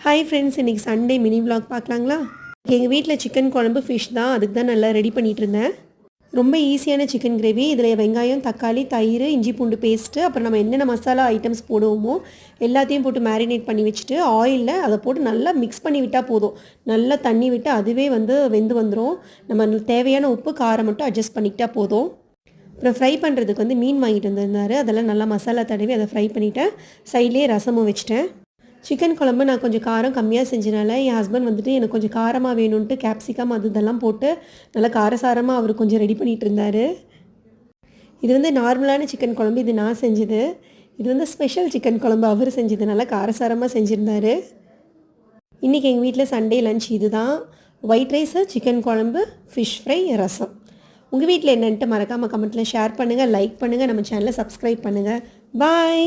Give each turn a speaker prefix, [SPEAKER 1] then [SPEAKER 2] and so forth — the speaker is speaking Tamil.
[SPEAKER 1] ஹாய் ஃப்ரெண்ட்ஸ், இன்றைக்கி சண்டே மினி vlog பார்க்கலாங்களா? எங்கள் வீட்டில் சிக்கன் குழம்பு ஃபிஷ் தான், அதுக்கு தான் நல்லா ரெடி பண்ணிகிட்டு இருந்தேன். ரொம்ப ஈஸியான சிக்கன் கிரேவி. இதில் வெங்காயம், தக்காளி, தயிர், இஞ்சி பூண்டு பேஸ்ட்டு, அப்புறம் நம்ம என்னென்ன மசாலா ஐட்டம்ஸ் போடுவோமோ எல்லாத்தையும் போட்டு மேரினேட் பண்ணி வச்சுட்டு ஆயிலில் அதை போட்டு நல்லா மிக்ஸ் பண்ணி விட்டால் போதும். நல்லா தண்ணி விட்டு அதுவே வெந்து வந்துடும். நம்ம தேவையான உப்பு காரம் மட்டும் அட்ஜஸ்ட் பண்ணிக்கிட்டால் போதும். அப்புறம் ஃப்ரை பண்ணுறதுக்கு மீன் வாங்கிட்டு வந்திருந்தார். அதெல்லாம் நல்லா மசாலா தடவி அதை ஃப்ரை பண்ணிவிட்டேன். சைட்லேயே ரசமும் வச்சுட்டேன். சிக்கன் குழம்பு நான் கொஞ்சம் காரம் கம்மியாக செஞ்சனால என் ஹஸ்பண்ட் எனக்கு கொஞ்சம் காரமாக வேணும்ன்ட்டு கேப்சிகம் இதெல்லாம் போட்டு நல்லா காரசாரமாக அவர் கொஞ்சம் ரெடி பண்ணிகிட்டு இருந்தார். இது நார்மலான சிக்கன் குழம்பு, இது நான் செஞ்சது. இது ஸ்பெஷல் சிக்கன் குழம்பு அவர் செஞ்சது, நல்லா காரசாரமாக செஞ்சுருந்தார். இன்றைக்கி எங்கள் வீட்டில் சண்டே லன்ச் இது தான். ஒயிட் ரைஸு, சிக்கன் குழம்பு, ஃபிஷ் ஃப்ரை, ரசம். உங்கள் வீட்டில் என்னன்ட்டு மறக்காமல் கமெண்ட்டில் ஷேர் பண்ணுங்கள், லைக் பண்ணுங்கள், நம்ம சேனலை சப்ஸ்கிரைப் பண்ணுங்கள். பாய்.